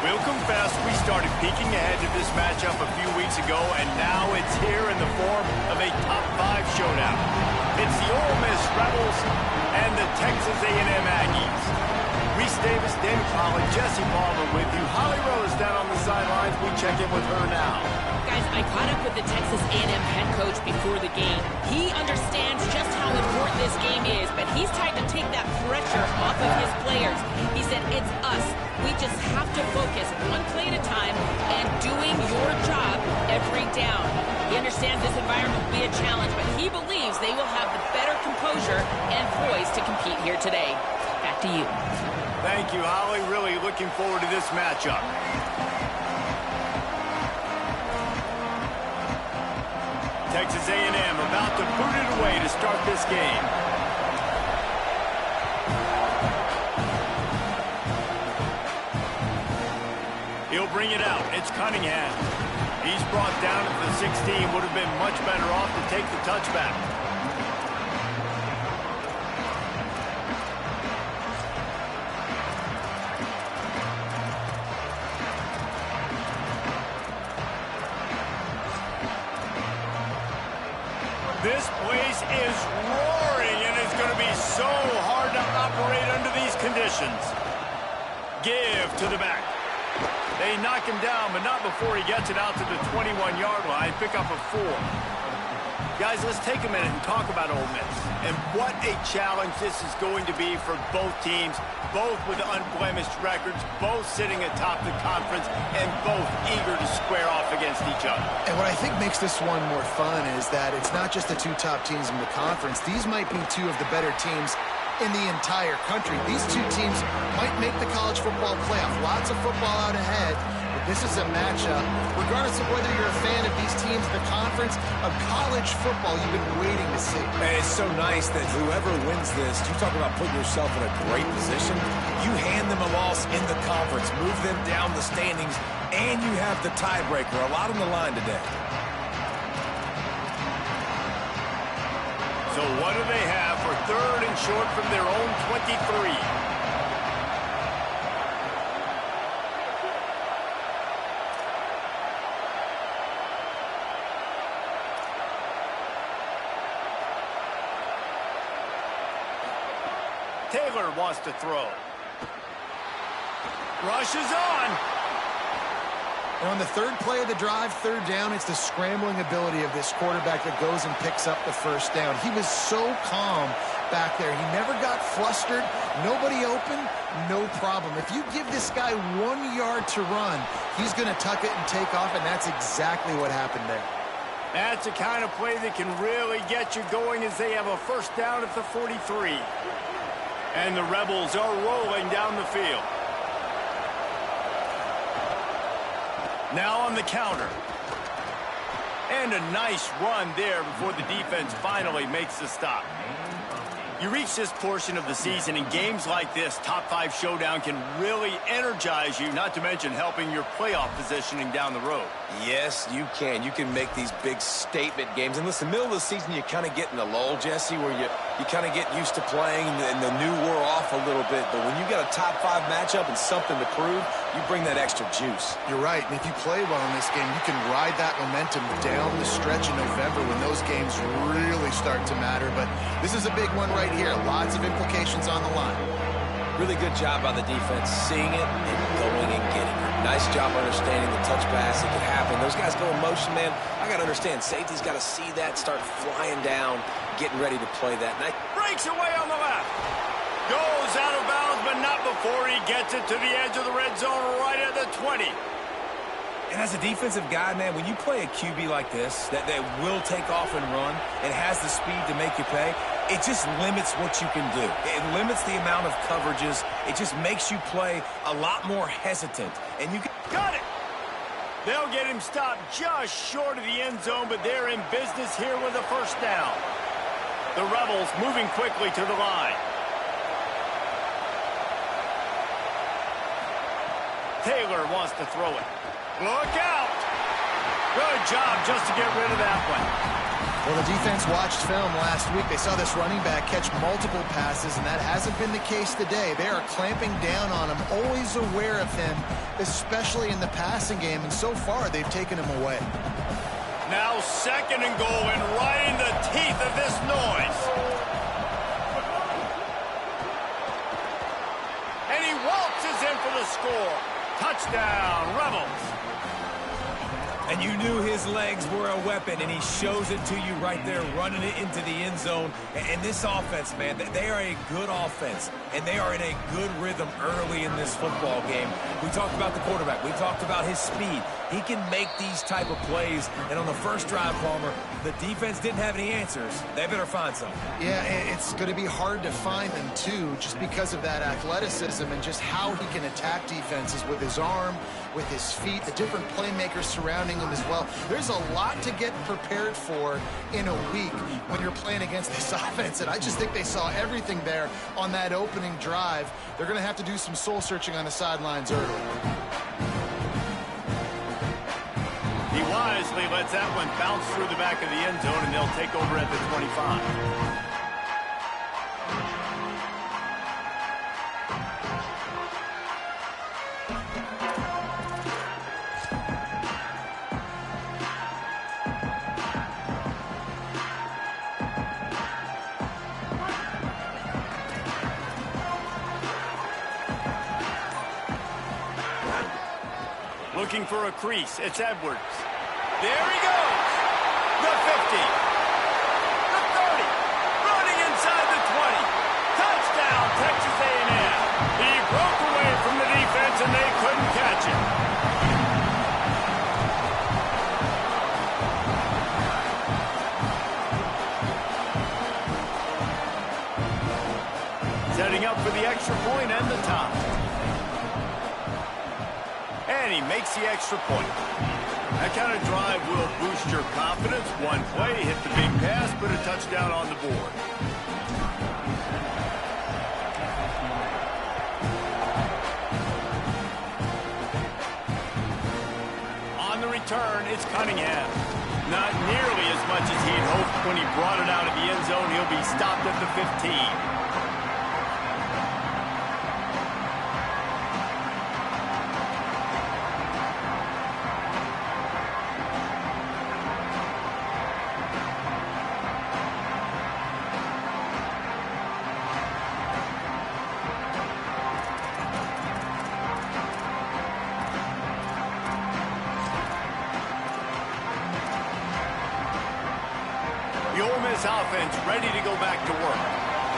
We'll confess we started peeking ahead to this matchup a few weeks ago, and now it's here in the form of a top 5 showdown. It's the Olemiss Rebels and the Texas A&M Aggies. Reese Davis, David Collins, Jesse Palmer with you. Holly Rose down on the sidelines. We check in with her now. Guys, I caught up with the Texas A&M head coach before the game. He understands just how important this game is, but he's trying to take that pressure off of his players. He said, it's us. We just have to focus one play at a time and doing your job every down. He understands this environment will be a challenge, but he believes they will have the better composure and poise to compete here today. Back to you. Thank you, Holly. Really looking forward to this matchup. Texas A&M about to boot it away to start this game. He'll bring it out. It's Cunningham. He's brought down at the 16. Would have been much better off to take the touchback. This place is roaring, and it's going to be so hard to operate under these conditions. Give to the back. They knock him down, but not before he gets it out to the 21-yard line. Pick up a 4. Guys, let's take a minute and talk about Ole Miss. And what a challenge this is going to be for both teams, both with unblemished records, both sitting atop the conference, and both eager to square off against each other. And what I think makes this one more fun is that it's not just the 2 top teams in the conference. These might be 2 of the better teams in the entire country. These 2 teams might make the college football playoff. Lots of football out ahead. This is a matchup, regardless of whether you're a fan of these teams, the conference, of college football you've been waiting to see. And it's so nice that whoever wins this, you talk about putting yourself in a great position, you hand them a loss in the conference, move them down the standings, and you have the tiebreaker. A lot on the line today. So what do they have for 3rd and short from their own 23? Taylor wants to throw. Rushes on. And on the 3rd play of the drive, 3rd down, it's the scrambling ability of this quarterback that goes and picks up the 1st down. He was so calm back there. He never got flustered. Nobody open, no problem. If you give this guy 1 yard to run, he's going to tuck it and take off, and that's exactly what happened there. That's the kind of play that can really get you going as they have a 1st down at the 43. And the Rebels are rolling down the field. Now on the counter. And a nice run there before the defense finally makes the stop. You reach this portion of the season, and games like this, top 5 showdown, can really energize you, not to mention helping your playoff positioning down the road. Yes, you can. You can make these big statement games. And listen, middle of the season, you kind of get in a lull, Jesse, where you kind of get used to playing and the new wore off a little bit. But when you got a top 5 matchup and something to prove, you bring that extra juice. You're right. And if you play well in this game, you can ride that momentum down the stretch in November when those games really start to matter. But this is a big one right here. Lots of implications on the line. Really good job by the defense, seeing it and going and getting it. Nice job understanding the touch pass that could happen. Those guys go in motion, man. I got to understand, safety's got to see that, start flying down, getting ready to play that. And breaks away on the left. Goes out of bounds, but not before he gets it to the edge of the red zone right at the 20. And as a defensive guy, man, when you play a QB like this, that will take off and run and has the speed to make you pay, it just limits what you can do. It limits the amount of coverages. It just makes you play a lot more hesitant. And you can... Got it! They'll get him stopped just short of the end zone, but they're in business here with a 1st down. The Rebels moving quickly to the line. Taylor wants to throw it. Look out! Good job just to get rid of that one. Well, the defense watched film last week. They saw this running back catch multiple passes, and that hasn't been the case today. They are clamping down on him, always aware of him, especially in the passing game, and so far they've taken him away. Now 2nd and goal, and right in the teeth of this noise. And he waltzes in for the score. Touchdown, Rebels. And you knew his legs were a weapon, and he shows it to you right there, running it into the end zone. And this offense, man, they are a good offense, and they are in a good rhythm early in this football game. We talked about the quarterback. We talked about his speed. He can make these type of plays, and on the first drive, Palmer, the defense didn't have any answers. They better find something. Yeah, it's going to be hard to find them, too, just because of that athleticism and just how he can attack defenses with his arm, with his feet, the different playmakers surrounding him as well. There's a lot to get prepared for in a week when you're playing against this offense, and I just think they saw everything there on that opening drive. They're going to have to do some soul-searching on the sidelines early. He wisely lets that one bounce through the back of the end zone, and they'll take over at the 25. Looking for a crease. It's Edwards. There he goes. The 50. The 30. Running inside the 20. Touchdown, Texas A&M. He broke away from the defense, and they couldn't catch him. Setting up for the extra point and the top. And he makes the extra point. That kind of drive will boost your confidence. One play, hit the big pass, put a touchdown on the board. On the return, it's Cunningham. Not nearly as much as he'd hoped when he brought it out of the end zone. He'll be stopped at the 15. The Ole Miss offense ready to go back to work.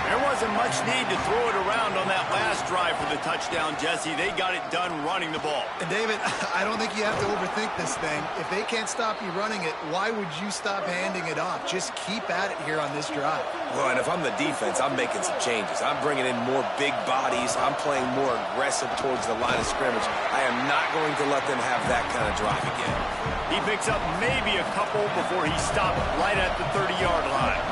There wasn't much need to throw it around on that last drive for the touchdown, Jesse. They got it done running the ball. And David, I don't think you have to overthink this thing. If they can't stop you running it, why would you stop handing it off? Just keep at it here on this drive. Well, and if I'm the defense, I'm making some changes. I'm bringing in more big bodies. I'm playing more aggressive towards the line of scrimmage. I am not going to let them have that kind of drive again. He picks up maybe a couple before he stopped right at the 30-yard line.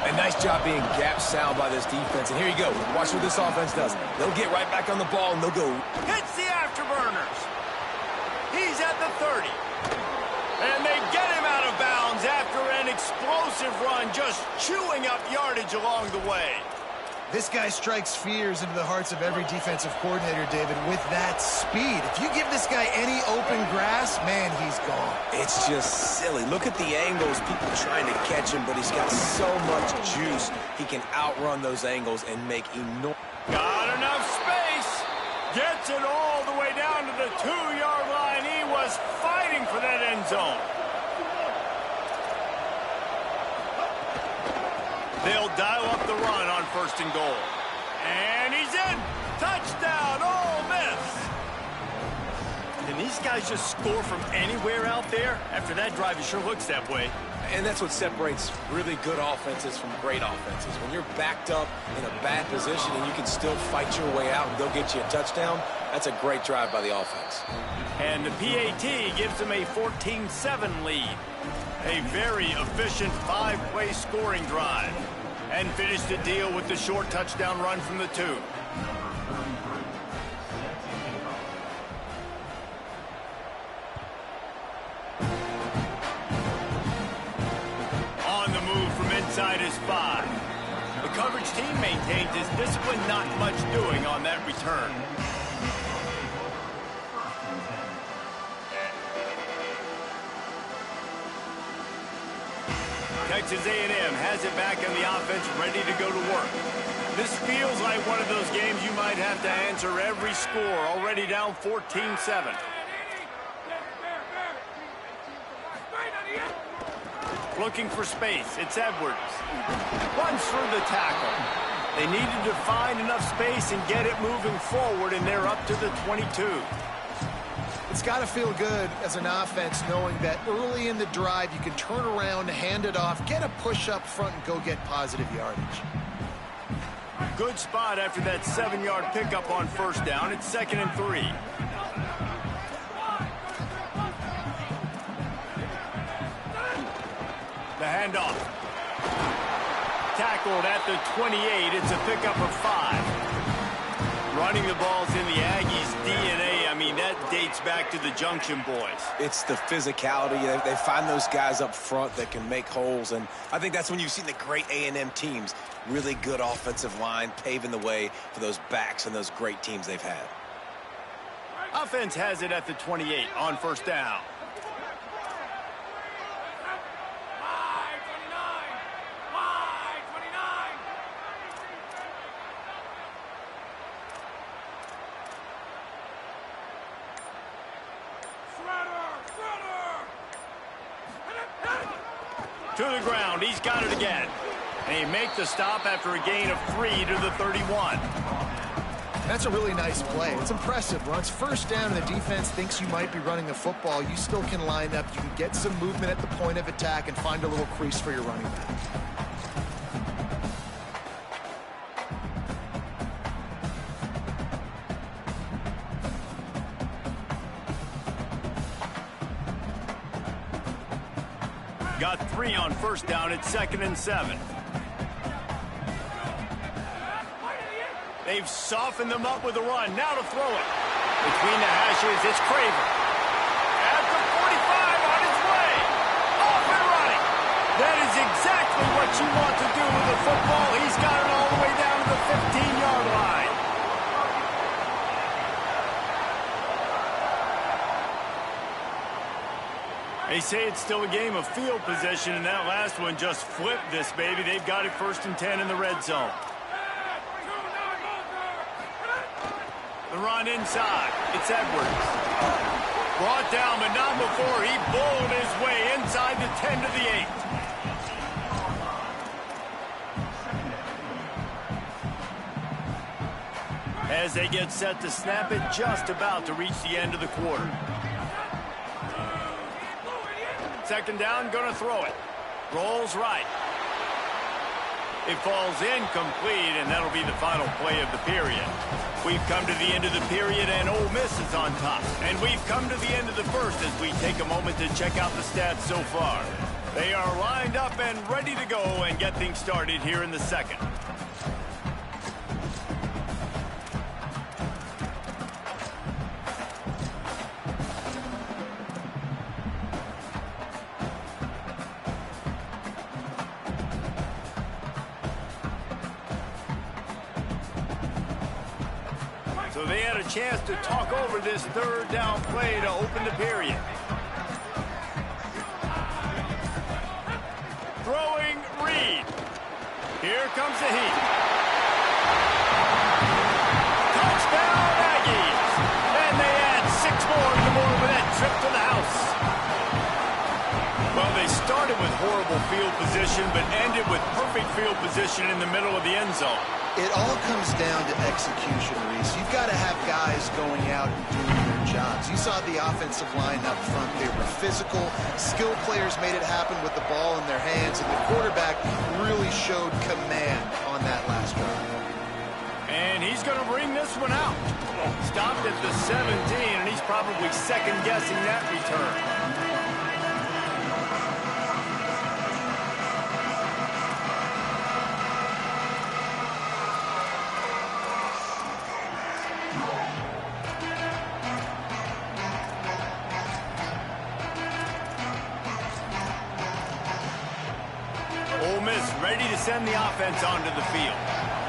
A nice job being gap sound by this defense. And here you go. Watch what this offense does. They'll get right back on the ball, and they'll go. Hits the afterburners. He's at the 30. And they get him out of bounds after an explosive run, just chewing up yardage along the way. This guy strikes fears into the hearts of every defensive coordinator, David, with that speed. If you give this guy any open grass, man, he's gone. It's just silly. Look at the angles, people trying to catch him, but he's got so much juice. He can outrun those angles and make enormous. Got enough space. Gets it all the way down to the 2-yard line. He was fighting for that end zone. They'll dial up the run on 1st and goal. And he's in. Touchdown, Ole Miss. Can these guys just score from anywhere out there? After that drive, it sure looks that way. And that's what separates really good offenses from great offenses. When you're backed up in a bad position and you can still fight your way out and go get you a touchdown, that's a great drive by the offense. And the PAT gives them a 14-7 lead. A very efficient 5-play scoring drive. And finished the deal with the short touchdown run from the 2. inside his 5. The coverage team maintains his discipline, not much doing on that return. Texas A&M has it back in the offense, ready to go to work. This feels like one of those games you might have to answer every score, already down 14-7. Looking for space, it's Edwards. Runs through the tackle. They needed to find enough space and get it moving forward, and they're up to the 22. It's got to feel good as an offense knowing that early in the drive you can turn around, hand it off, get a push up front, and go get positive yardage. Good spot after that 7-yard pickup on first down. It's 2nd and 3. The handoff. Tackled at the 28. It's a pickup of 5. Running the ball's in the Aggies' DNA. I mean, that dates back to the Junction boys. It's the physicality. They find those guys up front that can make holes, and I think that's when you've seen the great A&M teams. Really good offensive line, paving the way for those backs and those great teams they've had. Offense has it at the 28 on first down. To the ground, he's got it again. And he make the stop after a gain of 3 to the 31. That's a really nice play. It's impressive. Once first down and the defense thinks you might be running the football, you still can line up. You can get some movement at the point of attack and find a little crease for your running back. Got 3 on first down. It's 2nd and 7. They've softened them up with a run. Now to throw it. Between the hashes, it's Craver. At the 45, on his way. Off and running. That is exactly what you want to do with the football. He's got it all the way down to the 15-yard line. They say it's still a game of field position, and that last one just flipped this baby. They've got it 1st and 10 in the red zone. The run inside. It's Edwards. Brought down, but not before he bowled his way inside the 10 to the 8. As they get set to snap it, just about to reach the end of the quarter. 2nd down, gonna throw it. Rolls right. It falls incomplete, and that'll be the final play of the period. We've come to the end of the period, and Ole Miss is on top. And we've come to the end of the first as we take a moment to check out the stats so far. They are lined up and ready to go and get things started here in the second. So they had a chance to talk over this 3rd down play to open the period. Throwing Reed. Here comes the heat. Touchdown Aggies. And they add 6 more to the board with that trip to the house. Well, they started with horrible field position, but ended with perfect field position in the middle of the end zone. It all comes down to execution, Reese. You've got to have guys going out and doing their jobs. You saw the offensive line up front. They were physical. Skilled players made it happen with the ball in their hands, and the quarterback really showed command on that last drive. And he's going to bring this one out. Stopped at the 17, and he's probably second-guessing that return. Ole Miss ready to send the offense onto the field.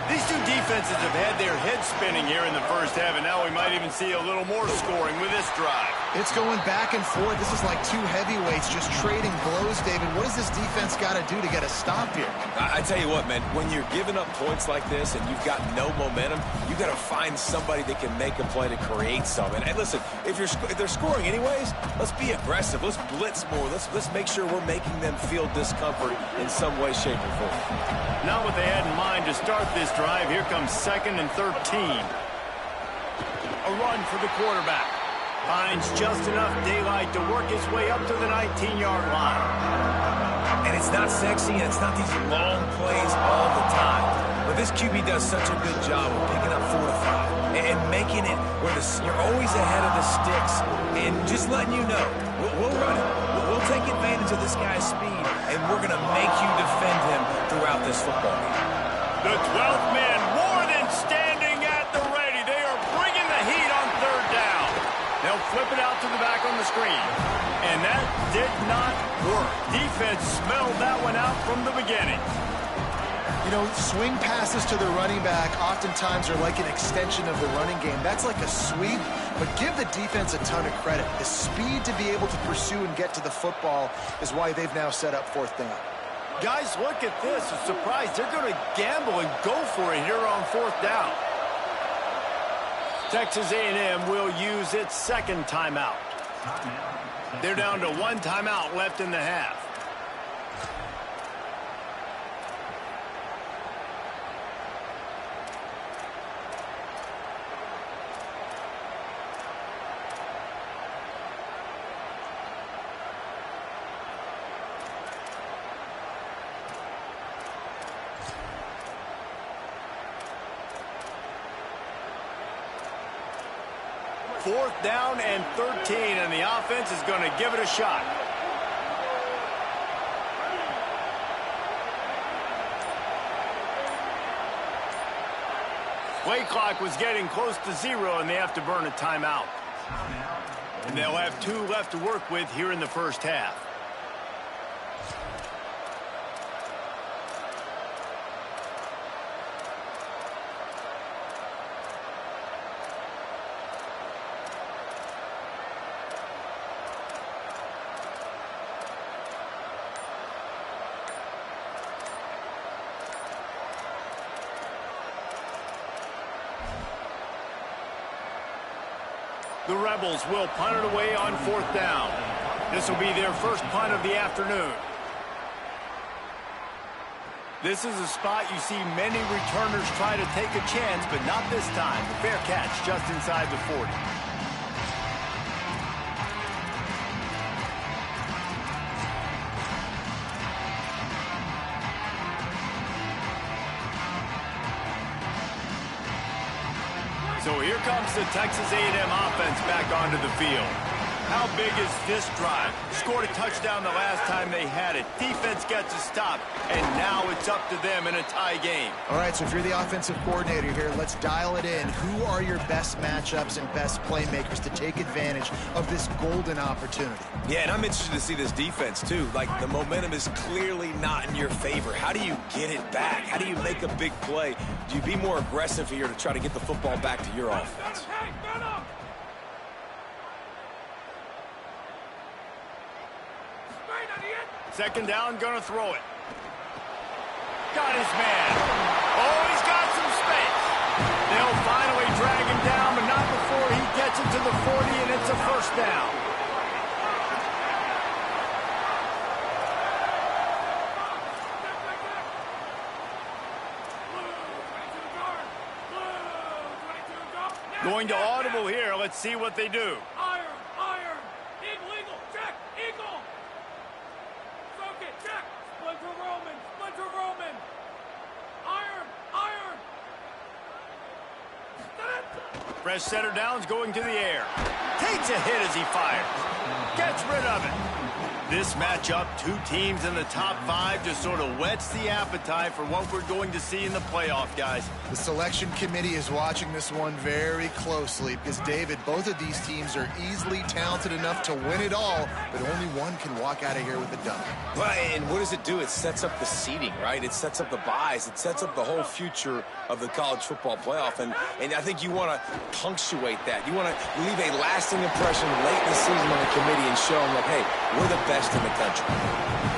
These two defenses have had their heads spinning here in the first half, and now we might even see a little more scoring with this drive. It's going back and forth. This is like two heavyweights just trading blows, David. What does this defense got to do to get a stop here? I tell you what, man, when you're giving up points like this and you've got no momentum, you got to find somebody that can make a play to create something. And listen, if they're scoring anyways, let's be aggressive. Let's blitz more. Let's make sure we're making them feel discomfort in some way, shape, or form. Not what they had in mind to start this drive. Here comes 2nd and 13. A run for the quarterback. Finds just enough daylight to work his way up to the 19-yard line. And it's not sexy, and it's not these long plays all the time. But this QB does such a good job of picking up 4 to 5 and making it where you're always ahead of the sticks and just letting you know, we'll run it. We'll take advantage of this guy's speed, and we're going to make you defend him throughout this football game. The 12th man more than standing at the ready. They are bringing the heat on 3rd down. They'll flip it out to the back on the screen. And that did not work. Defense smelled that one out from the beginning. You know, swing passes to the running back oftentimes are like an extension of the running game. That's like a sweep, but give the defense a ton of credit. The speed to be able to pursue and get to the football is why they've now set up 4th down. Guys, look at this. A surprise. They're going to gamble and go for it here on 4th down. Texas A&M will use its 2nd timeout. They're down to 1 timeout left in the half. Fourth down and 13, and the offense is going to give it a shot. Play clock was getting close to 0, and they have to burn a timeout. And they'll have 2 left to work with here in the first half. The Rebels will punt it away on 4th down. This will be their first punt of the afternoon. This is a spot you see many returners try to take a chance, but not this time. The fair catch just inside the 40. So here comes the Texas A&M offense back onto the field. How big is this drive? Scored a touchdown the last time they had it. Defense gets a stop, and now it's up to them in a tie game. All right, so if you're the offensive coordinator here, let's dial it in. Who are your best matchups and best playmakers to take advantage of this golden opportunity? Yeah, and I'm interested to see this defense, too. Like, the momentum is clearly not in your favor. How do you get it back? How do you make a big play? Do you be more aggressive here to try to get the football back to your offense? Second down, gonna throw it. Got his man. Oh, he's got some space. They'll finally drag him down, but not before he gets it to the 40, and it's a first down. Going to audible here. Let's see what they do. Iron! Eagle! Check! Eagle! Soak it! Check! Splinter Roman! Iron! Fresh center downs going to the air. Takes a hit as he fires. Gets rid of it. This matchup, two teams in the top 5, just sort of whets the appetite for what we're going to see in the playoff, guys. The selection committee is watching this one very closely because, David, both of these teams are easily talented enough to win it all, but only one can walk out of here with a dub. Well, and what does it do? It sets up the seeding, right? It sets up the buys. It sets up the whole future of the college football playoff, and I think you want to punctuate that. You want to leave a lasting impression late in the season on the committee and show them, like, hey, we're the best in the country.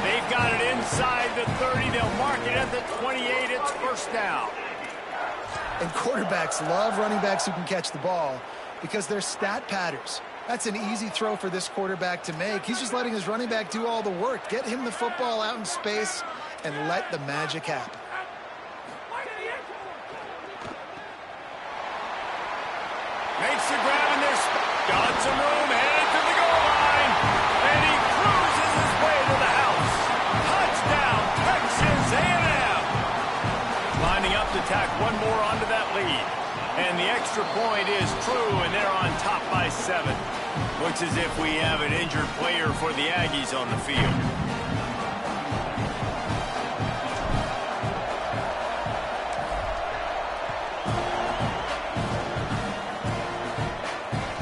They've got it inside the 30. They'll mark it at the 28. It's first down. And quarterbacks love running backs who can catch the ball because they're stat patters. That's an easy throw for this quarterback to make. He's just letting his running back do all the work. Get him the football out in space and let the magic happen. Makes the grab in there. Got some room, headed to the goal line. And he cruises his way to the house. Touchdown, Texas A&M. Lining up to tack one more onto that lead. And the extra point is true, and they're on top by 7. Looks as if we have an injured player for the Aggies on the field.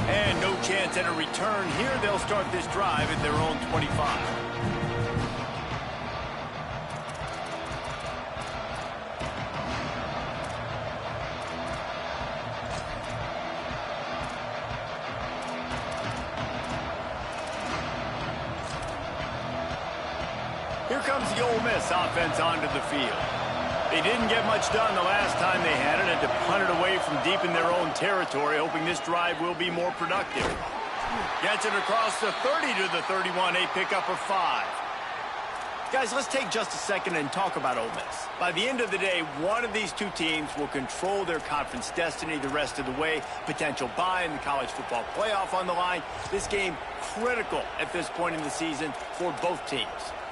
And no chance at a return here. They'll start this drive at their own 25. Here comes the Ole Miss offense onto the field. They didn't get much done the last time they had it, had to punt it away from deep in their own territory, hoping this drive will be more productive. Gets it across the 30 to the 31, a pickup of 5. Guys, let's take just a second and talk about Ole Miss. By the end of the day, one of these two teams will control their conference destiny the rest of the way. Potential bye in the college football playoff on the line. This game critical at this point in the season for both teams.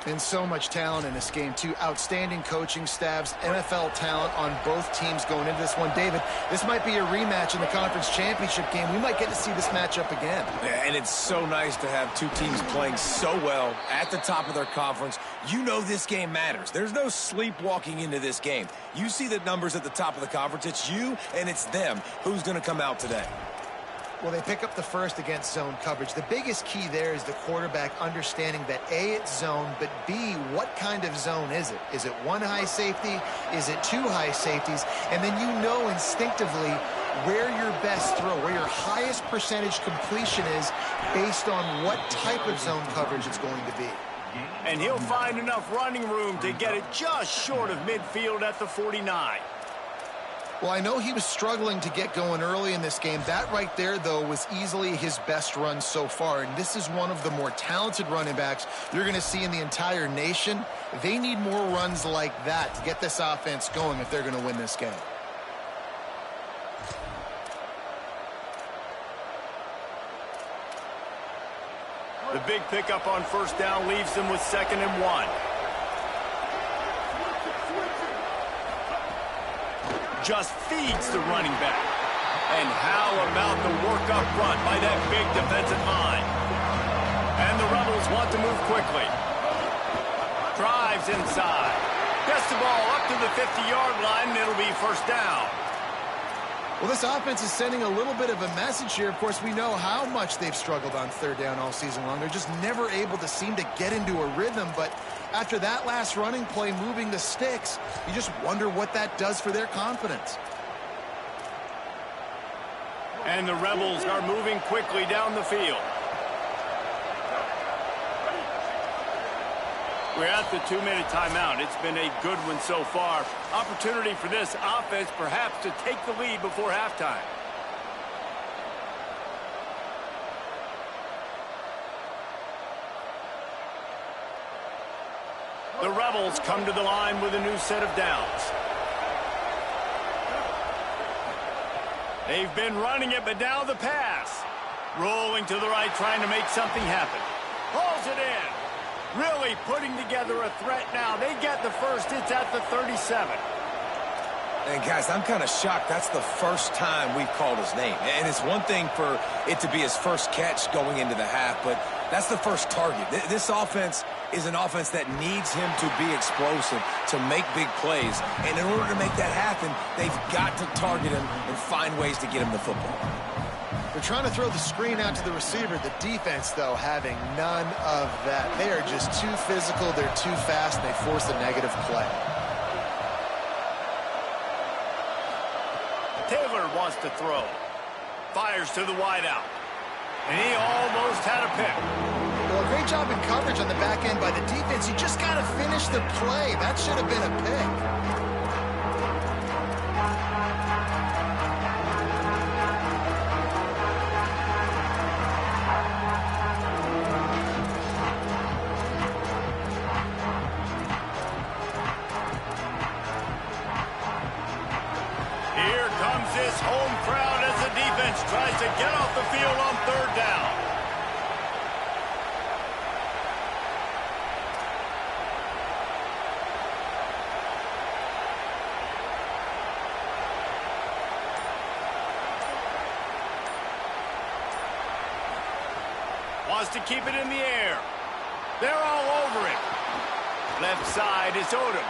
And so much talent in this game, too. Outstanding coaching staffs, NFL talent on both teams going into this one. David, this might be a rematch in the conference championship game. We might get to see this matchup again. Yeah, and it's so nice to have two teams playing so well at the top of their conference. You know this game matters. There's no sleepwalking into this game. You see the numbers at the top of the conference. It's you and it's them. Who's going to come out today? Well, they pick up the first against zone coverage. The biggest key there is the quarterback understanding that A, it's zone, but B, what kind of zone is it? Is it one high safety? Is it two high safeties? And then you know instinctively where your best throw, where your highest percentage completion is based on what type of zone coverage it's going to be. And he'll find enough running room to get it just short of midfield at the 49. Well, I know he was struggling to get going early in this game. That right there, though, was easily his best run so far. And this is one of the more talented running backs you're going to see in the entire nation. They need more runs like that to get this offense going if they're going to win this game. The big pickup on first down leaves them with 2nd and 1. Just feeds the running back. And how about the work up front by that big defensive line? And the Rebels want to move quickly. Drives inside. Gets the ball up to the 50-yard line, and it'll be first down. Well, this offense is sending a little bit of a message here. Of course, we know how much they've struggled on third down all season long. They're just never able to seem to get into a rhythm, but after that last running play moving the sticks, you just wonder what that does for their confidence. And the Rebels are moving quickly down the field. We're at the 2-minute timeout. It's been a good one so far. Opportunity for this offense perhaps to take the lead before halftime. The Rebels come to the line with a new set of downs. They've been running it, but now the pass. Rolling to the right, trying to make something happen. Hauls it in. Really putting together a threat now. They get the first. It's at the 37. And guys, I'm kind of shocked. That's the first time we've called his name. And it's one thing for it to be his first catch going into the half, but That's the first target. This offense is an offense that needs him to be explosive, to make big plays. And in order to make that happen, they've got to target him and find ways to get him the football. They're trying to throw the screen out to the receiver. The defense, though, having none of that. They are just too physical. They're too fast. And they force a negative play. Taylor wants to throw. Fires to the wideout. And he almost had a pick. Well, a great job in coverage on the back end by the defense. You just got to finish the play. That should have been a pick. Here comes this home crowd as the defense tries to get off the field on third down. Wants to keep it in the air. They're all over it. Left side is Odom.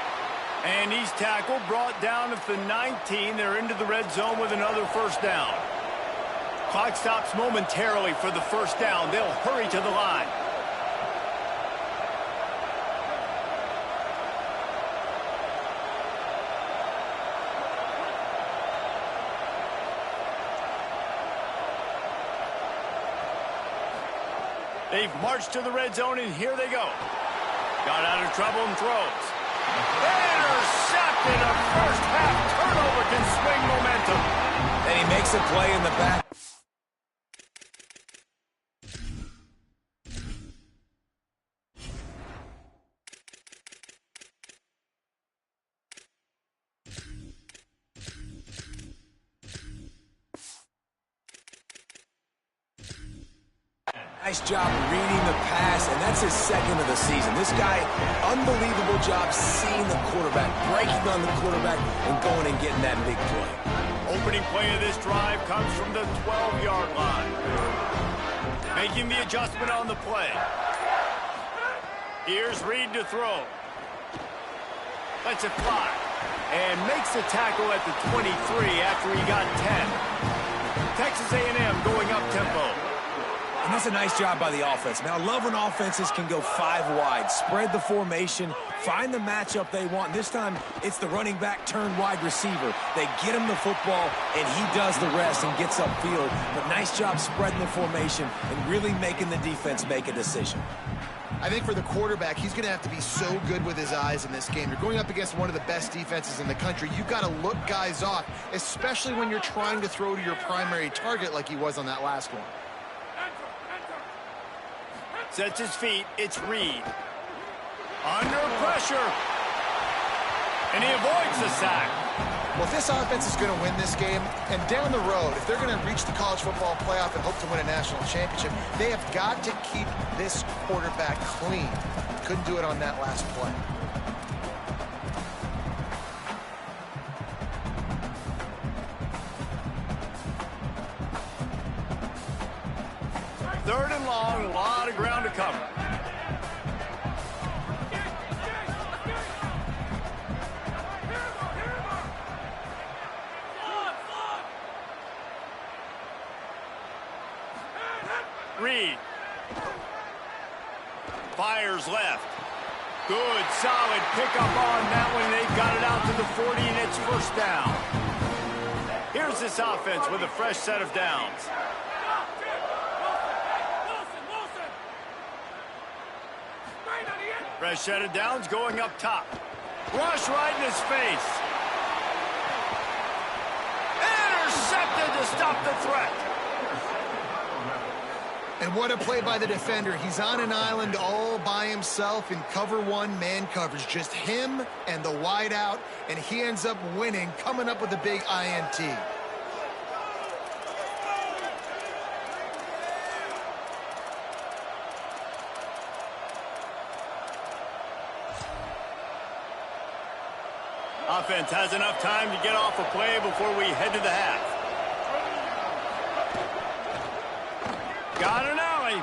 And he's tackled, brought down at the 19. They're into the red zone with another first down. Clock stops momentarily for the first down. They'll hurry to the line. They've marched to the red zone, and here they go. Got out of trouble and throws. Intercepted. A first half turnover can swing momentum. And he makes a play in the back. Nice job reading the pass, and that's his second of the season. This guy, unbelievable job seeing the quarterback, breaking on the quarterback, and going and getting that big play. Opening play of this drive comes from the 12-yard line. Making the adjustment on the play. Here's Reed to throw. Lets it fly. And makes the tackle at the 23 after he got 10. Texas A&M going up tempo. And that's a nice job by the offense. Now, I love when offenses can go 5 wide, spread the formation, find the matchup they want. This time, it's the running back turned wide receiver. They get him the football, and he does the rest and gets upfield. But nice job spreading the formation and really making the defense make a decision. I think for the quarterback, he's going to have to be so good with his eyes in this game. You're going up against one of the best defenses in the country. You've got to look guys off, especially when you're trying to throw to your primary target like he was on that last one. Sets his feet. It's Reed. Under pressure. And he avoids the sack. Well, if this offense is going to win this game, and down the road, if they're going to reach the college football playoff and hope to win a national championship, they have got to keep this quarterback clean. Couldn't do it on that last play. Third and long, a lot of ground to cover. Reed. Fires left. Good, solid pickup on that one. They've got it out to the 40, and it's first down. Here's this offense with a fresh set of downs. Fresh set of downs going up top. Rush right in his face. Intercepted to stop the threat. And what a play by the defender. He's on an island all by himself in cover one man coverage. Just him and the wide out, and he ends up winning, coming up with a big INT. Offense has enough time to get off a play before we head to the half. Got an alley.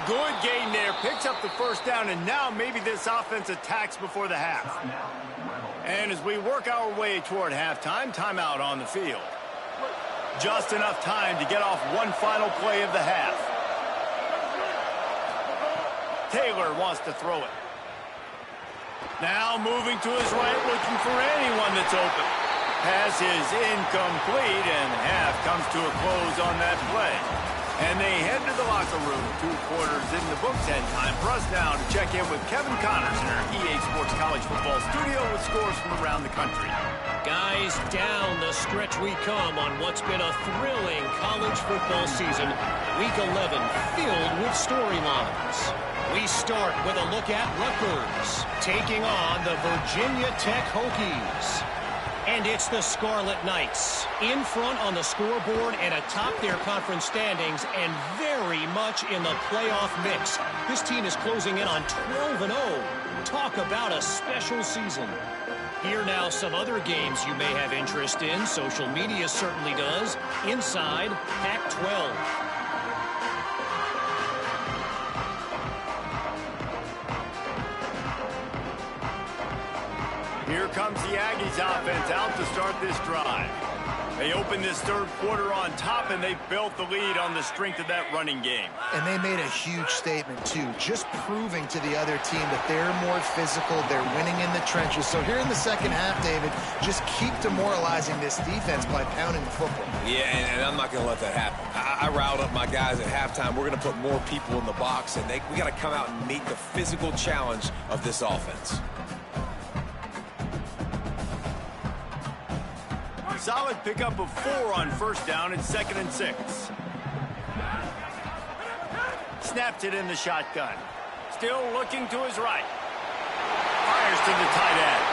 Good gain there. Picks up the first down, and now maybe this offense attacks before the half. And as we work our way toward halftime, timeout on the field. Just enough time to get off one final play of the half. Taylor wants to throw it. Now moving to his right, looking for anyone that's open. Pass is incomplete, and half comes to a close on that play. And they head to the locker room. 2 quarters in the books, and time for us now to check in with Kevin Connors in our EA Sports College Football studio with scores from around the country. Guys, down the stretch we come on what's been a thrilling college football season. Week 11 filled with storylines. We start with a look at Rutgers taking on the Virginia Tech Hokies. And it's the Scarlet Knights in front on the scoreboard and atop their conference standings and very much in the playoff mix. This team is closing in on 12-0. Talk about a special season. Here now some other games you may have interest in. Social media certainly does. Inside Pac-12. Here comes the Aggies offense out to start this drive. They opened this third quarter on top, and they built the lead on the strength of that running game. And they made a huge statement, too, just proving to the other team that they're more physical, they're winning in the trenches. So here in the second half, David, just keep demoralizing this defense by pounding the football. Yeah, and I'm not going to let that happen. I riled up my guys at halftime. We're going to put more people in the box, and we got to come out and meet the physical challenge of this offense. Solid pickup of 4 on first down and 2nd and 6. Snapped it in the shotgun. Still looking to his right. Fires to the tight end.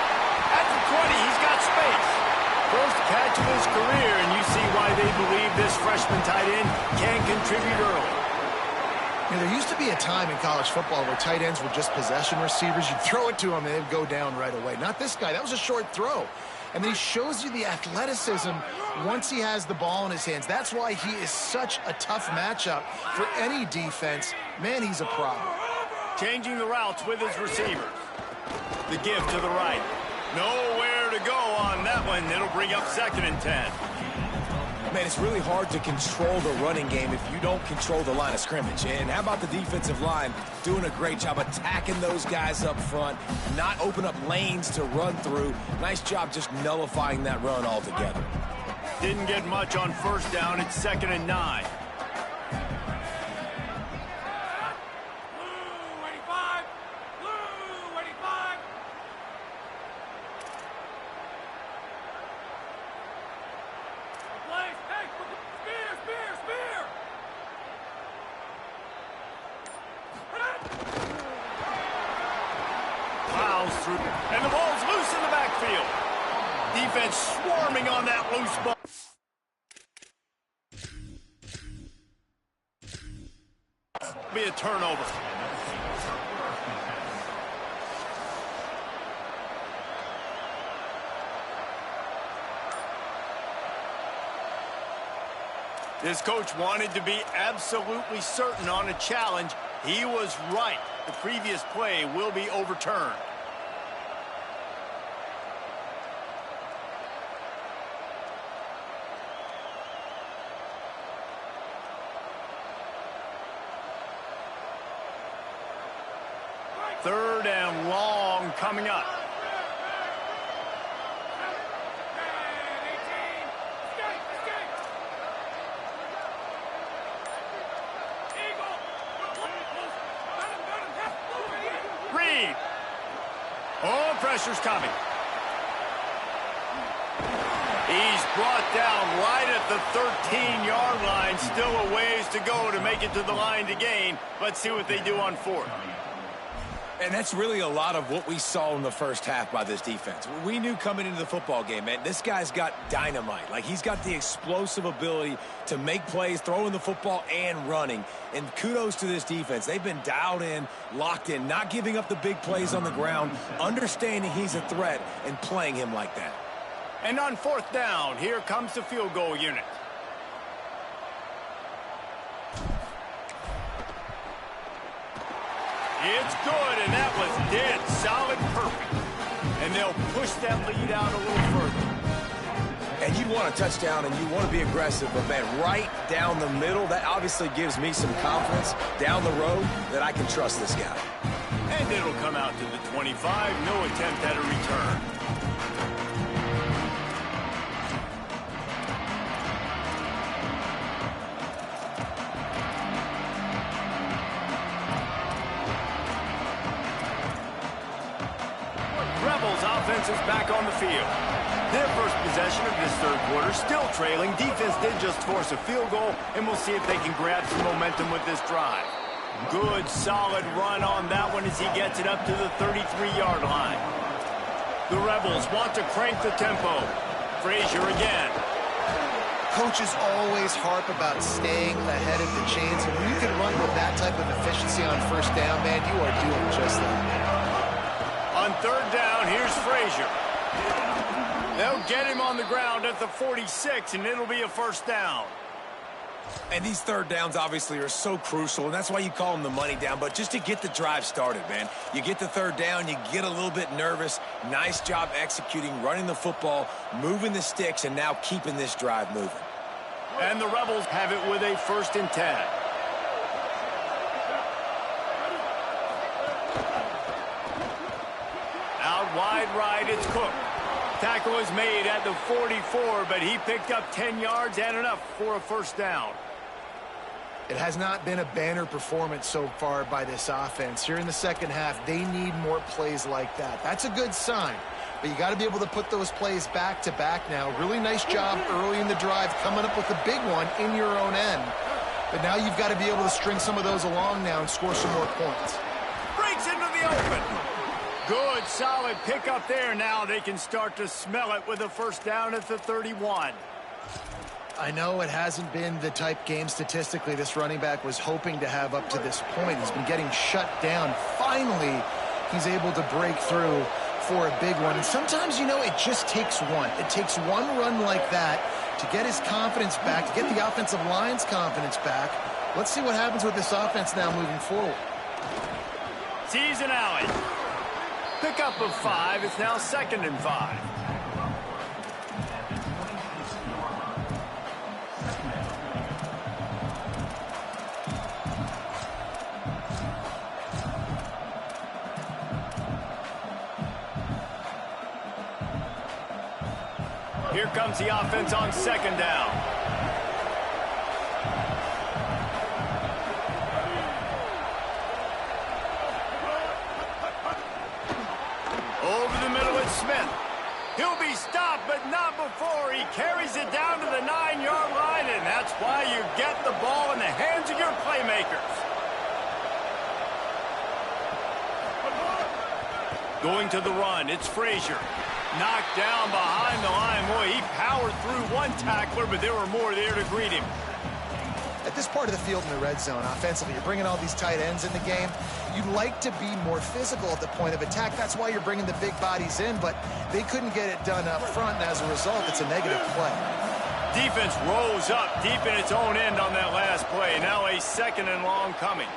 At the 20, he's got space. First catch of his career, and you see why they believe this freshman tight end can contribute early. You know, there used to be a time in college football where tight ends were just possession receivers. You'd throw it to them, and they'd go down right away. Not this guy. That was a short throw. And then he shows you the athleticism once he has the ball in his hands. That's why he is such a tough matchup for any defense. Man, he's a problem. Changing the routes with his receivers. The give to the right. Nowhere to go on that one. It'll bring up 2nd and 10. Man, it's really hard to control the running game if you don't control the line of scrimmage. And how about the defensive line doing a great job attacking those guys up front, not open up lanes to run through. Nice job just nullifying that run altogether. Didn't get much on first down. It's 2nd and 9. Through, and the ball's loose in the backfield. Defense swarming on that loose ball. Be a turnover. This coach wanted to be absolutely certain on a challenge. He was right. The previous play will be overturned. Third and long coming up. Reed. Oh, pressure's coming. He's brought down right at the 13-yard line. Still a ways to go to make it to the line to gain. Let's see what they do on 4th. And that's really a lot of what we saw in the first half by this defense. We knew coming into the football game, man, this guy's got dynamite. Like, he's got the explosive ability to make plays, throwing the football and running. And kudos to this defense. They've been dialed in, locked in, not giving up the big plays on the ground, understanding he's a threat, and playing him like that. And on 4th down, here comes the field goal unit. It's good, and that was dead solid perfect. And they'll push that lead out a little further. And you want a touchdown, and you want to be aggressive, but, man, right down the middle, that obviously gives me some confidence down the road that I can trust this guy. And it'll come out to the 25. No attempt at a return. Rebels offense is back on the field. Their first possession of this third quarter, still trailing. Defense did just force a field goal, and we'll see if they can grab some momentum with this drive. Good, solid run on that one as he gets it up to the 33-yard line. The Rebels want to crank the tempo. Frazier again. Coaches always harp about staying ahead of the chains, and when you can run with that type of efficiency on first down, man, you are doing just that. On third down, here's Frazier. They'll get him on the ground at the 46, and it'll be a first down. And these third downs obviously are so crucial, and that's why you call them the money down. But just to get the drive started, man, you get the third down, you get a little bit nervous. Nice job executing, running the football, moving the sticks, and now keeping this drive moving. And the Rebels have it with a 1st and 10. Out wide right, it's Cook. Tackle is made at the 44, but he picked up 10 yards and enough for a first down. It has not been a banner performance so far by this offense. Here in the second half, they need more plays like that. That's a good sign, but you got to be able to put those plays back to back now. Really nice job early in the drive coming up with a big one in your own end. But now you've got to be able to string some of those along now and score some more points. Breaks into the open. Good, solid pickup there. Now they can start to smell it with a first down at the 31. I know it hasn't been the type game statistically this running back was hoping to have up to this point. He's been getting shut down. Finally, he's able to break through for a big one. And sometimes, you know, it just takes one. It takes one run like that to get his confidence back, to get the offensive line's confidence back. Let's see what happens with this offense now moving forward. Sees an alley. Pickup of 5. It's now 2nd and 5. Here comes the offense on 2nd down. Smith. He'll be stopped, but not before. He carries it down to the 9-yard line, and that's why you get the ball in the hands of your playmakers. Going to the run, it's Frazier. Knocked down behind the line. Boy, he powered through one tackler, but there were more there to greet him. At this part of the field in the red zone, offensively, you're bringing all these tight ends in the game. You'd like to be more physical at the point of attack. That's why you're bringing the big bodies in, but they couldn't get it done up front, and as a result, it's a negative play. Defense rose up deep in its own end on that last play. Now a 2nd and long coming.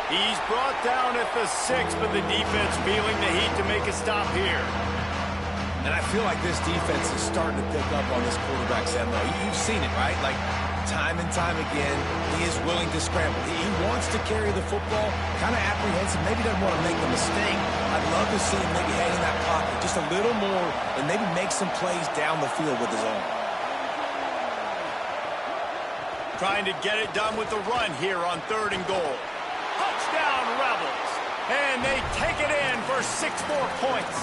He's brought down at the 6, but the defense feeling the heat to make a stop here. And I feel like this defense is starting to pick up on this quarterback's MO. You've seen it, right? Like, time and time again, he is willing to scramble. He wants to carry the football, kind of apprehensive, maybe doesn't want to make a mistake. I'd love to see him maybe hang in that pocket just a little more and maybe make some plays down the field with his own. Trying to get it done with the run here on 3rd and goal. Touchdown, Rebels. And they take it in for 6 more points.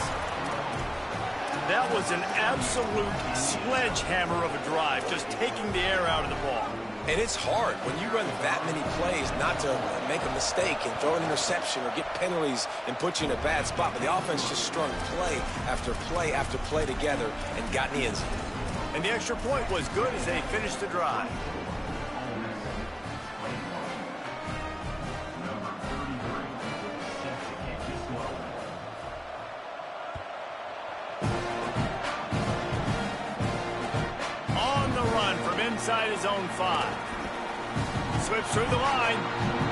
That was an absolute sledgehammer of a drive, just taking the air out of the ball. And it's hard when you run that many plays not to make a mistake and throw an interception or get penalties and put you in a bad spot. But the offense just strung play after play after play together and got in the end zone. And the extra point was good as they finished the drive. Inside his own 5. Slips through the line.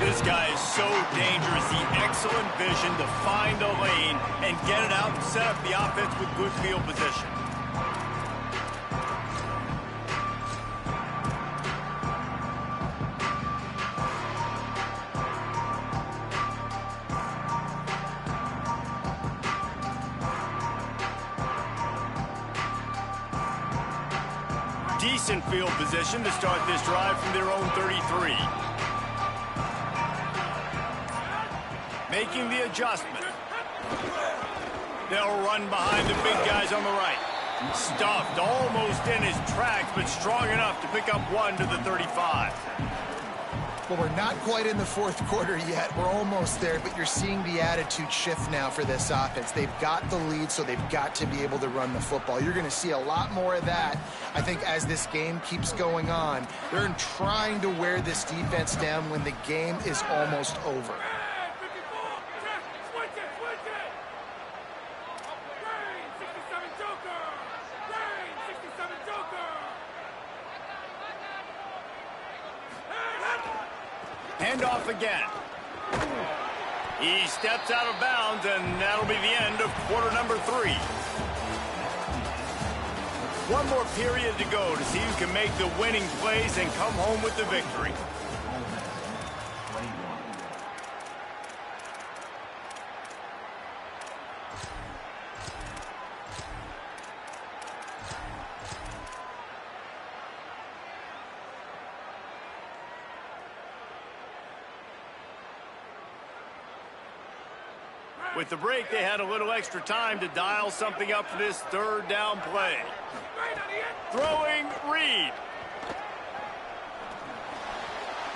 This guy is so dangerous. The excellent vision to find a lane and get it out and set up the offense with good field position. Decent field position to start this drive from their own 33. Making the adjustment. They'll run behind the big guys on the right. Stuffed almost in his tracks, but strong enough to pick up one to the 35. Well, we're not quite in the fourth quarter yet. We're almost there, but you're seeing the attitude shift now for this offense. They've got the lead, so they've got to be able to run the football. You're going to see a lot more of that, I think, as this game keeps going on. They're trying to wear this defense down when the game is almost over. Handoff again. He steps out of bounds, and that'll be the end of quarter number 3. One more period to go to see who can make the winning plays and come home with the victory. With the break, they had a little extra time to dial something up for this third down play. Throwing Reed.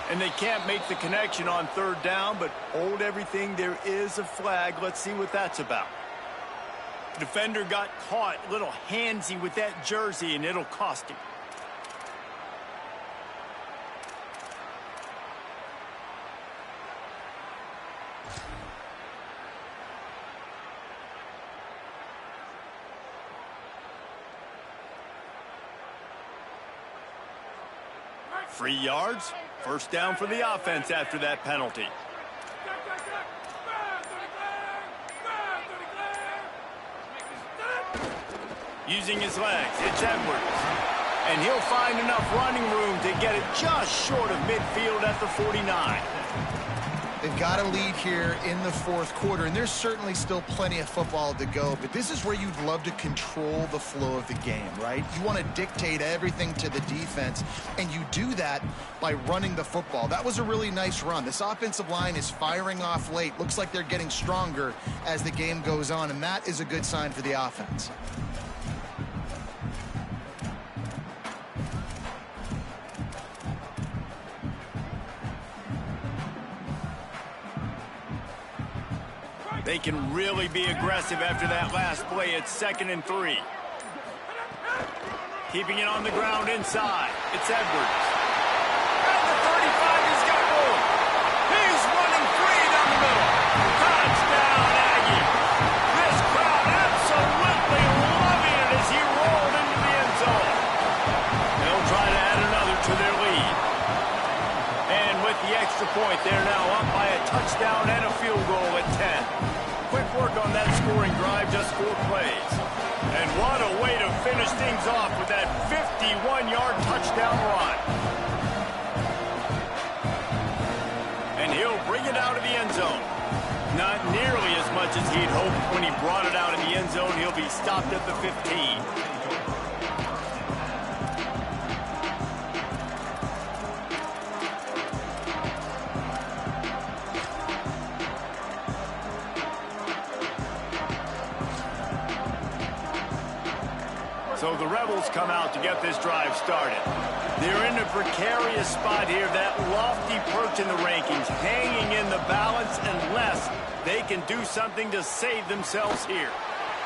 And they can't make the connection on third down, but hold everything. There is a flag. Let's see what that's about. The defender got caught a little handsy with that jersey, and it'll cost him. Free yards. First down for the offense after that penalty. Using his legs, it's Edwards. And he'll find enough running room to get it just short of midfield at the 49. They've got a lead here in the fourth quarter, and there's certainly still plenty of football to go, but this is where you'd love to control the flow of the game, right? You want to dictate everything to the defense, and you do that by running the football. That was a really nice run. This offensive line is firing off late. Looks like they're getting stronger as the game goes on, and that is a good sign for the offense. They can really be aggressive after that last play. It's 2nd and 3. Keeping it on the ground inside. It's Edwards. And the 35 has got room. He's running free down the middle. Touchdown, Aggie. This crowd absolutely loving it as he rolled into the end zone. They'll try to add another to their lead. And with the extra point, they're now up by a touchdown and a field goal at 10. Quick work on that scoring drive, just 4 plays. And what a way to finish things off with that 51-yard touchdown run. And he'll bring it out of the end zone. Not nearly as much as he'd hoped when he brought it out of the end zone. He'll be stopped at the 15. So the Rebels come out to get this drive started. They're in a precarious spot here, that lofty perch in the rankings, hanging in the balance unless they can do something to save themselves here.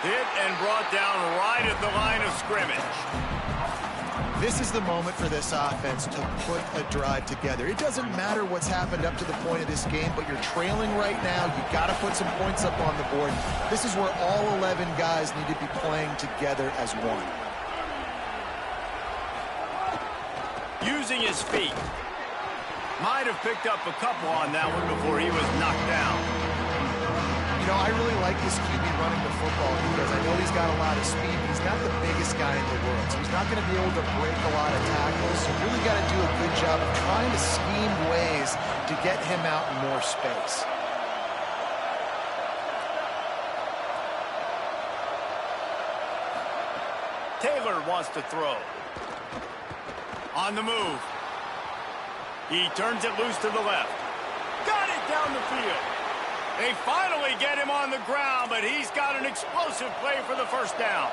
Hit and brought down right at the line of scrimmage. This is the moment for this offense to put a drive together. It doesn't matter what's happened up to the point of this game, but you're trailing right now. You've got to put some points up on the board. This is where all 11 guys need to be playing together as one. Using his feet. Might have picked up a couple on that one before he was knocked down. You know, I really like this QB running the football because I know he's got a lot of speed, but he's not the biggest guy in the world. So he's not going to be able to break a lot of tackles. So you really got to do a good job of trying to scheme ways to get him out in more space. Taylor wants to throw. On the move. He turns it loose to the left. Got it down the field. They finally get him on the ground, but he's got an explosive play for the first down.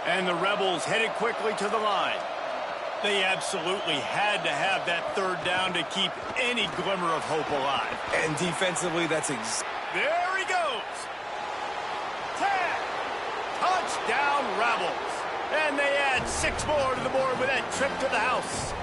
And the Rebels headed quickly to the line. They absolutely had to have that third down to keep any glimmer of hope alive. And defensively, that's there he goes. 10. Touchdown, Rebels. And they add 6 more to the board with that trip to the house.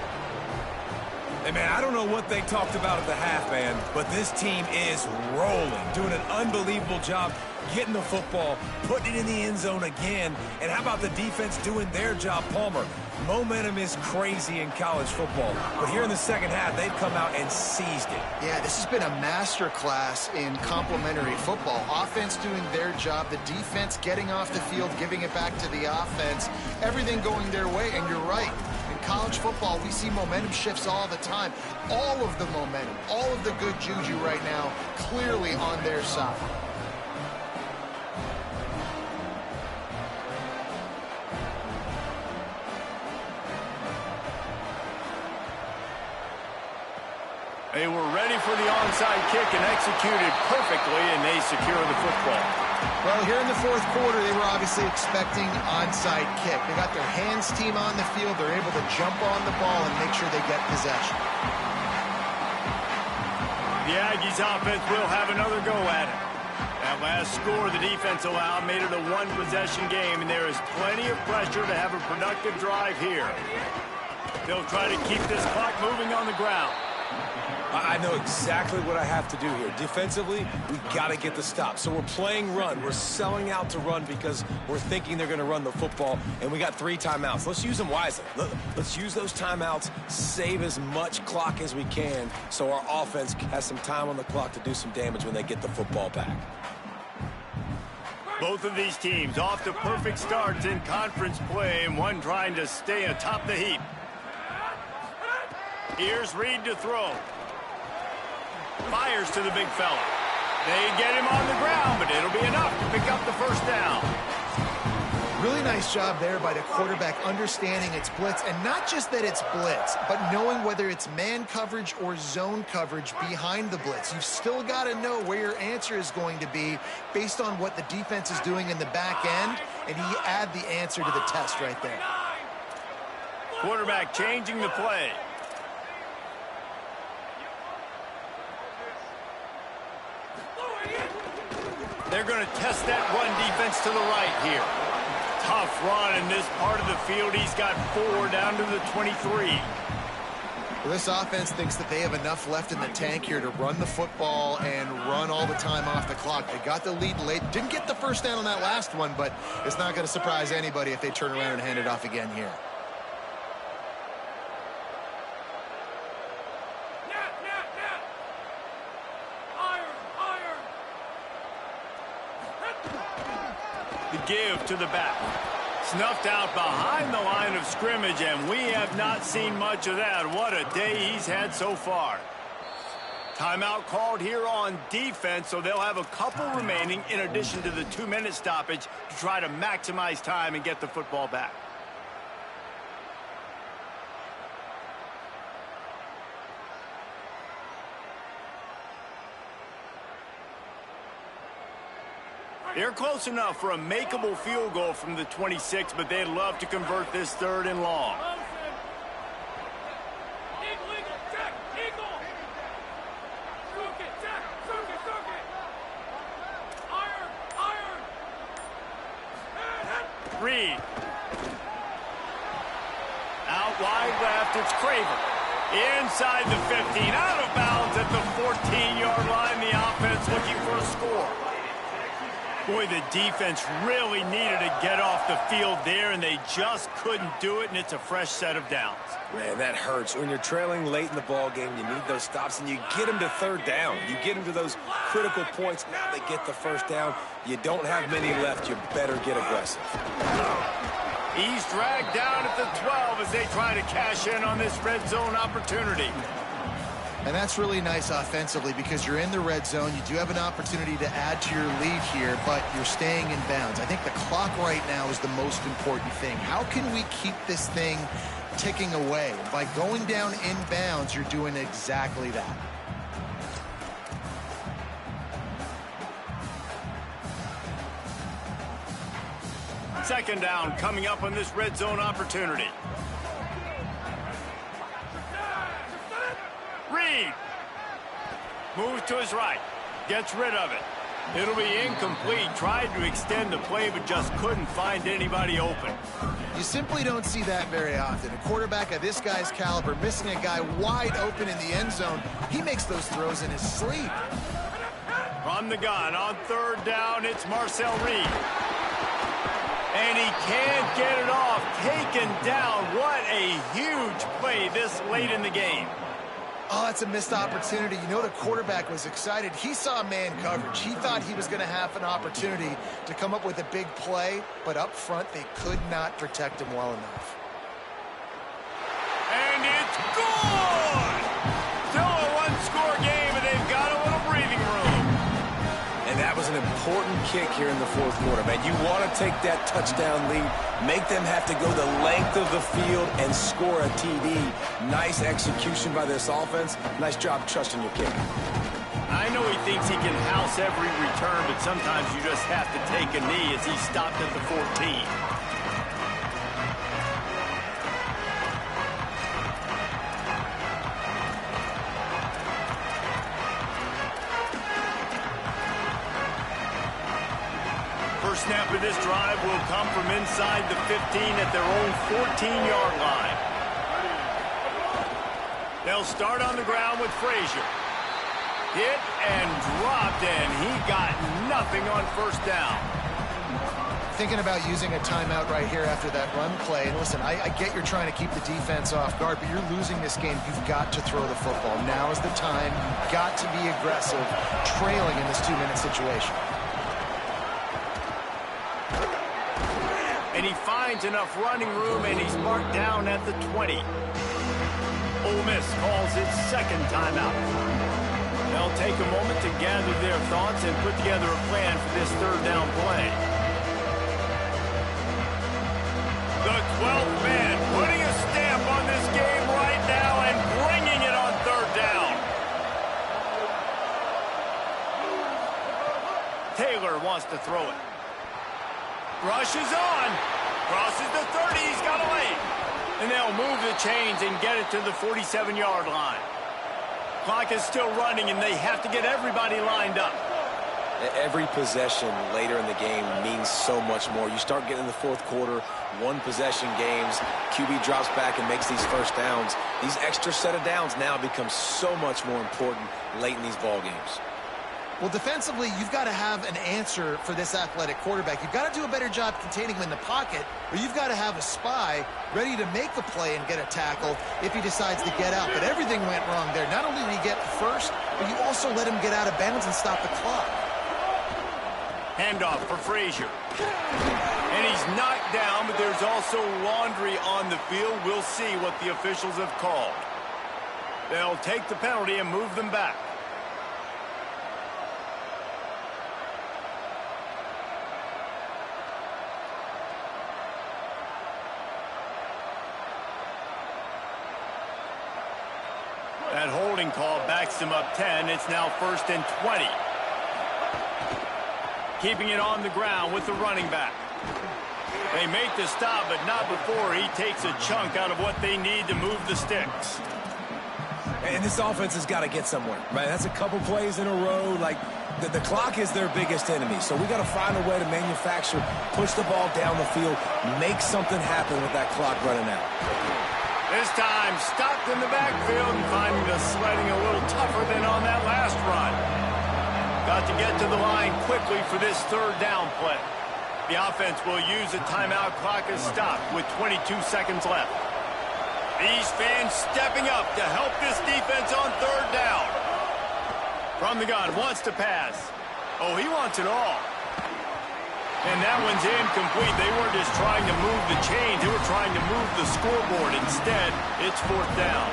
Hey, man, I don't know what they talked about at the half, man, but this team is rolling, doing an unbelievable job getting the football, putting it in the end zone again. And how about the defense doing their job, Palmer? Momentum is crazy in college football, but here in the second half, they've come out and seized it. Yeah, this has been a masterclass in complementary football. Offense doing their job, the defense getting off the field, giving it back to the offense, everything going their way, and you're right. In college football, we see momentum shifts all the time. All of the momentum, all of the good juju right now, clearly on their side. They were ready for the onside kick and executed perfectly, and they secure the football. Well, here in the fourth quarter, they were obviously expecting onside kick. They got their hands team on the field. They're able to jump on the ball and make sure they get possession. The Aggies offense will have another go at it. That last score the defense allowed made it a one-possession game, and there is plenty of pressure to have a productive drive here. They'll try to keep this clock moving on the ground. I know exactly what I have to do here. Defensively, we've got to get the stop. So we're playing run. We're selling out to run because we're thinking they're going to run the football, and we got 3 timeouts. Let's use them wisely. Let's use those timeouts, save as much clock as we can so our offense has some time on the clock to do some damage when they get the football back. Both of these teams off to perfect starts in conference play, and one trying to stay atop the heap. Here's Reed to throw. Fires to the big fella. They get him on the ground, but it'll be enough to pick up the first down. Really nice job there by the quarterback understanding it's blitz, and not just that it's blitz, but knowing whether it's man coverage or zone coverage behind the blitz. You've still got to know where your answer is going to be based on what the defense is doing in the back end, and he add the answer to the test right there. Quarterback changing the play. They're going to test that run defense to the right here. Tough run in this part of the field. He's got 4 down to the 23. Well, this offense thinks that they have enough left in the tank here to run the football and run all the time off the clock. They got the lead late. Didn't get the first down on that last one, but it's not going to surprise anybody if they turn around and hand it off again here. Give to the back. Snuffed out behind the line of scrimmage, and we have not seen much of that. What a day he's had so far. Timeout called here on defense, so they'll have a couple remaining in addition to the 2-minute stoppage to try to maximize time and get the football back. They're close enough for a makeable field goal from the 26, but they'd love to convert this 3rd and long. Reed. Out wide left, it's Craver. Inside the 15, out of bounds at the 14-yard line. The offense looking for a score. Boy, the defense really needed to get off the field there, and they just couldn't do it, and it's a fresh set of downs. Man, that hurts. When you're trailing late in the ball game, you need those stops, and you get them to third down. You get them to those critical points. Now they get the first down. You don't have many left. You better get aggressive. He's dragged down at the 12 as they try to cash in on this red zone opportunity. And that's really nice offensively because you're in the red zone. You do have an opportunity to add to your lead here, but you're staying in bounds. I think the clock right now is the most important thing. How can we keep this thing ticking away? By going down in bounds, you're doing exactly that. Second down coming up on this red zone opportunity. Reed moves to his right, gets rid of it. It'll be incomplete. Tried to extend the play, but just couldn't find anybody open. You simply don't see that very often. A quarterback of this guy's caliber missing a guy wide open in the end zone. He makes those throws in his sleep. From the gun on third down, it's Marcel Reed. And he can't get it off. Taken down. What a huge play this late in the game. Oh, that's a missed opportunity. You know the quarterback was excited. He saw man coverage. He thought he was going to have an opportunity to come up with a big play, but up front they could not protect him well enough. And it's good! Still a one-score game, and they've got a little breathing room. And that was an important kick here in the fourth quarter, man. You want to take that touchdown lead, make them have to go the length of the field and score a TD. Nice execution by this offense. Nice job trusting your kicker. I know he thinks he can house every return, but sometimes you just have to take a knee as he stopped at the 14. First snap of this drive will come from inside the 15 at their own 14-yard line. They'll start on the ground with Frazier. Hit and dropped, and he got nothing on first down. Thinking about using a timeout right here after that run play. And listen, I get you're trying to keep the defense off guard, but you're losing this game. You've got to throw the football. Now is the time. You've got to be aggressive, trailing in this 2-minute situation. And he finds enough running room, and he's marked down at the 20. Ole Miss calls its second timeout. They'll take a moment to gather their thoughts and put together a plan for this third down play. The 12th man putting a stamp on this game right now and bringing it on third down. Taylor wants to throw it. Rushes on. Crosses the 30. He's got a lane. And they'll move the chains and get it to the 47-yard line. Clock is still running, and they have to get everybody lined up. Every possession later in the game means so much more. You start getting in the fourth quarter, one-possession games, QB drops back and makes these first downs. These extra set of downs now become so much more important late in these ball games. Well, defensively, you've got to have an answer for this athletic quarterback. You've got to do a better job containing him in the pocket, or you've got to have a spy ready to make the play and get a tackle if he decides to get out. But everything went wrong there. Not only did he get first, but you also let him get out of bounds and stop the clock. Handoff for Frazier. And he's knocked down, but there's also laundry on the field. We'll see what the officials have called. They'll take the penalty and move them back. That holding call backs them up 10. It's now 1st and 20. Keeping it on the ground with the running back. They make the stop, but not before he takes a chunk out of what they need to move the sticks. And this offense has got to get somewhere, right? That's a couple plays in a row. Like, the clock is their biggest enemy. So we got to find a way to manufacture, push the ball down the field, make something happen with that clock running out. This time, stopped in the backfield and finding the sledding a little tougher than on that last run. Got to get to the line quickly for this third down play. The offense will use the timeout clock as stopped with 22 seconds left. These fans stepping up to help this defense on third down. From the gun, wants to pass. Oh, he wants it all. And that one's incomplete. They weren't just trying to move the chains. They were trying to move the scoreboard. Instead, it's fourth down.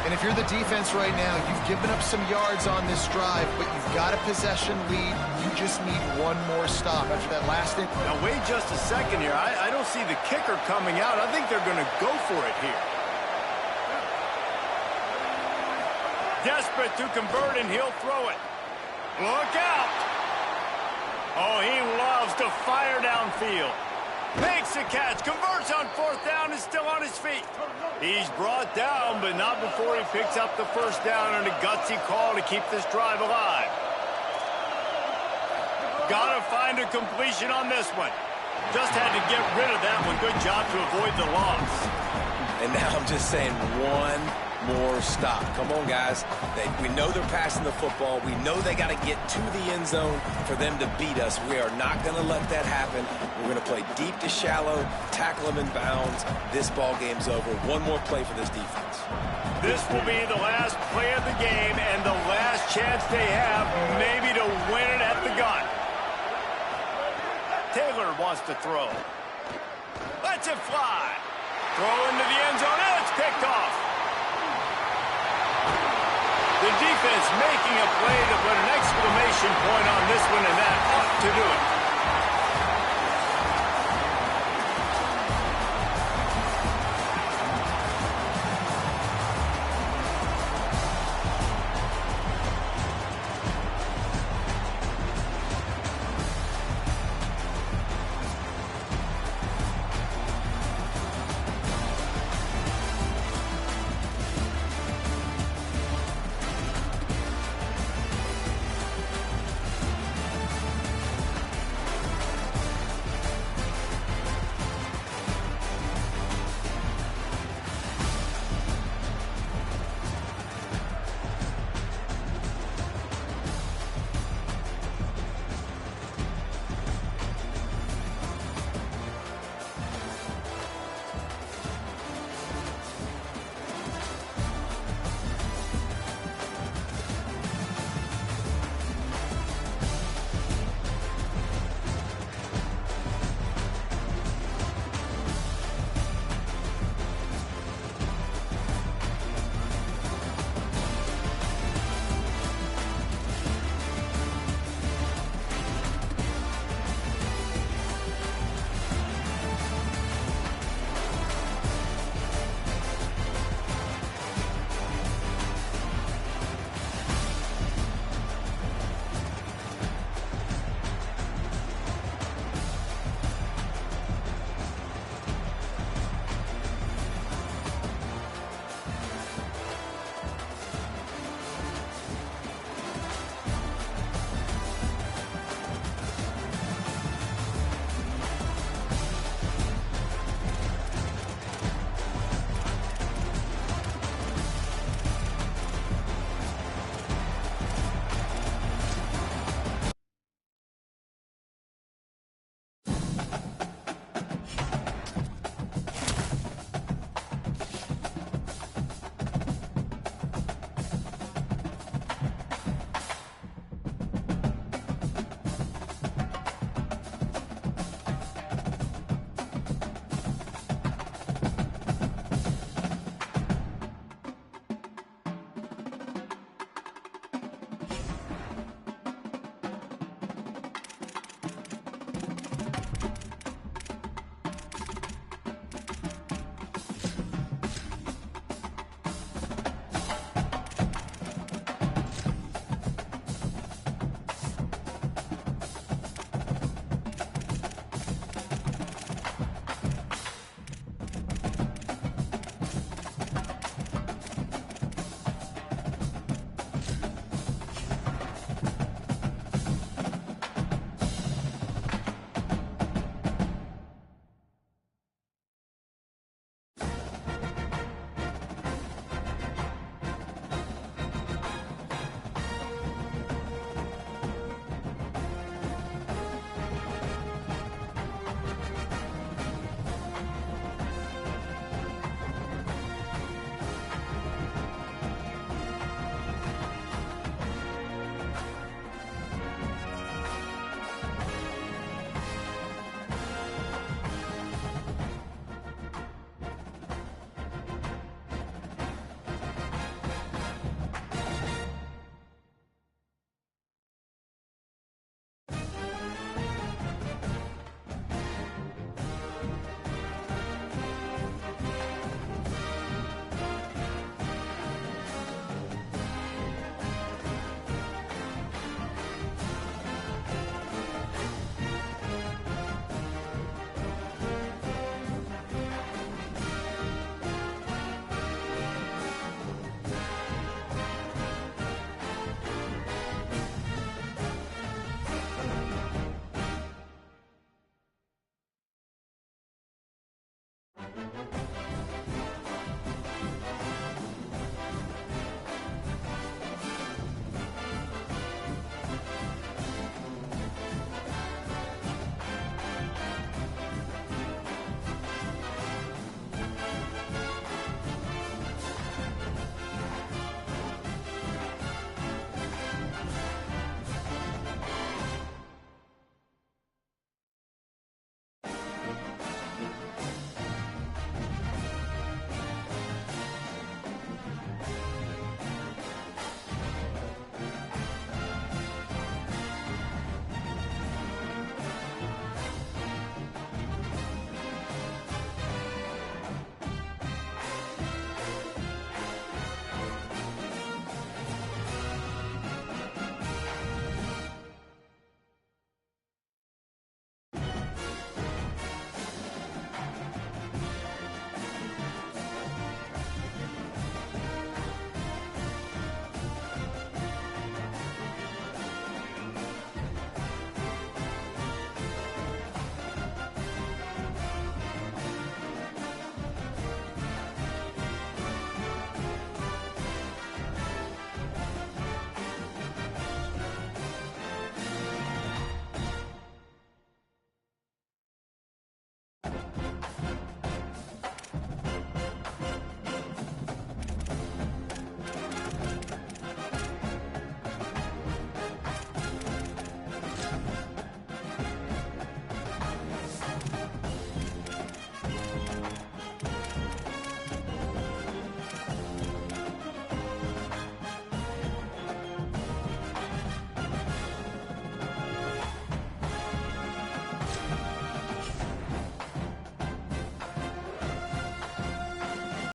And if you're the defense right now, you've given up some yards on this drive, but you've got a possession lead. You just need one more stop after that last inning. Now, wait just a second here. I don't see the kicker coming out. I think they're going to go for it here. Desperate to convert, and he'll throw it. Look out! Oh, he loves to fire downfield. Makes the catch, converts on fourth down, is still on his feet. He's brought down, but not before he picks up the first down on a gutsy call to keep this drive alive. Gotta find a completion on this one. Just had to get rid of that one. Good job to avoid the loss. And now I'm just saying one more stop. Come on, guys. We know they're passing the football. We know they got to get to the end zone for them to beat us. We are not going to let that happen. We're going to play deep to shallow, tackle them in bounds. This ball game's over. One more play for this defense. This will be the last play of the game and the last chance they have maybe to win it at the gun. Taylor wants to throw. Lets it fly. Throw into the end zone, and it's picked off. The defense making a play to put an exclamation point on this one, and that ought to do it.